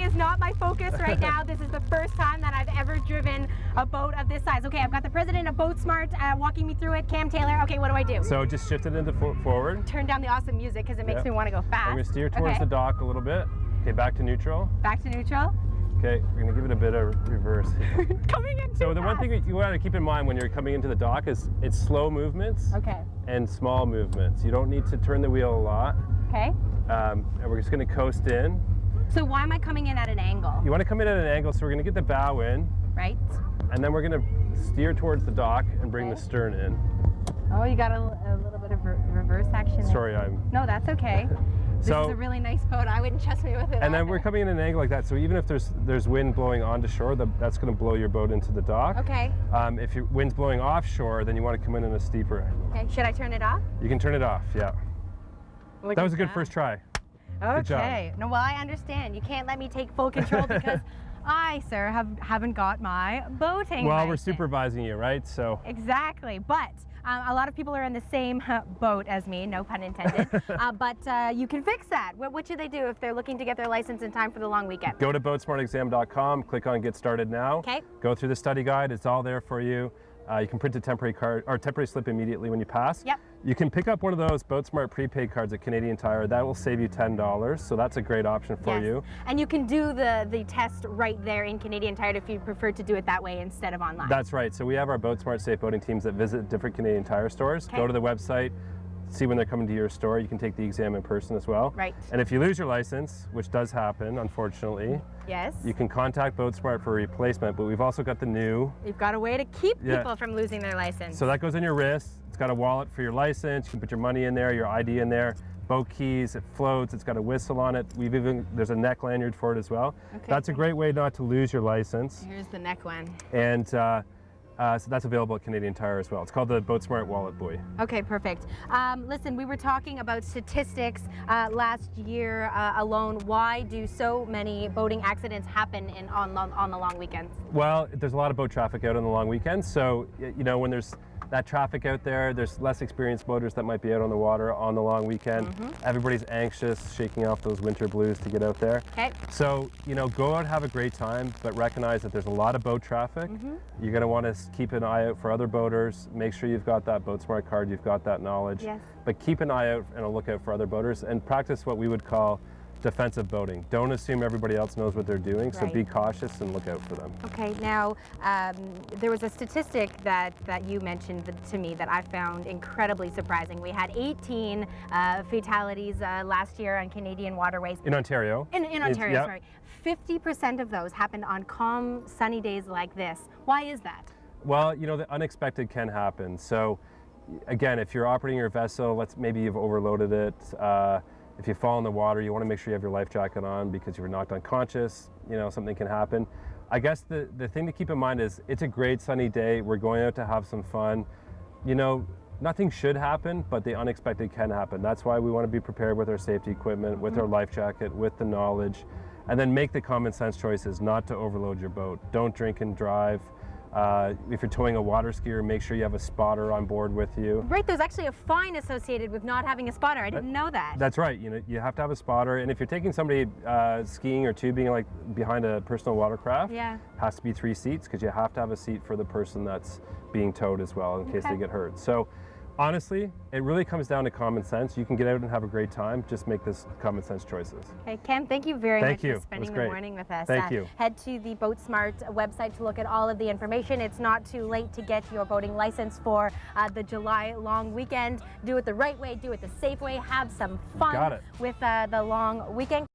is not my focus right now. This is the first time that I've ever driven a boat of this size. Okay, I've got the president of BOATsmart walking me through it, Cam Taylor. Okay, what do I do? So just shift it into forward. Turn down the awesome music because it makes me want to go fast. I'm going to steer towards the dock a little bit. Okay, back to neutral. Back to neutral. Okay, we're going to give it a bit of reverse. Coming in So the one thing you want to keep in mind when you're coming into the dock is it's slow movements and small movements. You don't need to turn the wheel a lot. Okay. And we're just going to coast in. So why am I coming in at an angle? You want to come in at an angle, so we're going to get the bow in. Right. And then we're going to steer towards the dock and bring the stern in. Oh, you got a little bit of reverse action there. Sorry, No, that's okay. This is a really nice boat. I wouldn't trust me with it. And then we're coming in at an angle like that, so even if there's wind blowing onto shore, that's going to blow your boat into the dock. Okay. If your wind's blowing offshore, then you want to come in a steeper angle. Okay. Should I turn it off? You can turn it off. Yeah. That was a good first try. Okay. Good job. No, well, I understand. You can't let me take full control because I, sir, haven't got my boating license. We're supervising you, right? So. Exactly, but a lot of people are in the same boat as me, no pun intended, but you can fix that. What should they do if they're looking to get their license in time for the long weekend? Go to boatsmartexam.com, click on Get Started Now. Okay. Go through the study guide, it's all there for you. You can print a temporary card or temporary slip immediately when you pass. Yep. You can pick up one of those BOATsmart prepaid cards at Canadian Tire. That will save you $10, so that's a great option for you. And you can do the test right there in Canadian Tire if you prefer to do it that way instead of online. That's right. So we have our BOATsmart Safe Boating teams that visit different Canadian Tire stores. Go to the website, see when they're coming to your store. You can take the exam in person as well. Right. And if you lose your license, which does happen, unfortunately, you can contact BOATsmart for a replacement, but we've also got the new. You've got a way to keep people from losing their license. So that goes on your wrist. It's got a wallet for your license. You can put your money in there, your ID in there, boat keys, it floats, it's got a whistle on it. There's a neck lanyard for it as well. Okay, that's a great way not to lose your license. Here's the neck one. And so that's available at Canadian Tire as well. It's called the BOATsmart Wallet Buoy. Okay, perfect. Listen, we were talking about statistics last year alone. Why do so many boating accidents happen on the long weekends? Well, there's a lot of boat traffic out on the long weekends. So, you know, when there's that traffic out there, there's less experienced boaters that might be out on the water on the long weekend. Everybody's anxious, shaking off those winter blues to get out there. Okay. So, you know, go out, have a great time, but recognize that there's a lot of boat traffic. You're going to want to keep an eye out for other boaters. Make sure you've got that BOATsmart card, you've got that knowledge. Yes. But keep an eye out and a lookout for other boaters and practice what we would call defensive boating. Don't assume everybody else knows what they're doing, so be cautious and look out for them. Okay, now there was a statistic that you mentioned to me that I found incredibly surprising. We had 18 fatalities last year on Canadian waterways. In Ontario. In Ontario, sorry. 50% of those happened on calm, sunny days like this. Why is that? Well, you know, the unexpected can happen. So, again, if you're operating your vessel, maybe you've overloaded it. If you fall in the water, you want to make sure you have your life jacket on because if you're knocked unconscious, you know, something can happen. I guess the thing to keep in mind is it's a great sunny day. We're going out to have some fun. You know, nothing should happen, but the unexpected can happen. That's why we want to be prepared with our safety equipment, with our life jacket, with the knowledge, and then make the common sense choices not to overload your boat. Don't drink and drive. If you're towing a water skier, make sure you have a spotter on board with you. Right, there's actually a fine associated with not having a spotter. I didn't know that. That's right. You know, you have to have a spotter, and if you're taking somebody skiing or tubing like behind a personal watercraft, it has to be 3 seats because you have to have a seat for the person that's being towed as well in case they get hurt. So, honestly, it really comes down to common sense. You can get out and have a great time. Just make this common sense choices. Okay, Ken, thank you very much for spending the morning with us. Thank you. Head to the BOATsmart website to look at all of the information. It's not too late to get your boating license for the July long weekend. Do it the right way, do it the safe way, have some fun with the long weekend.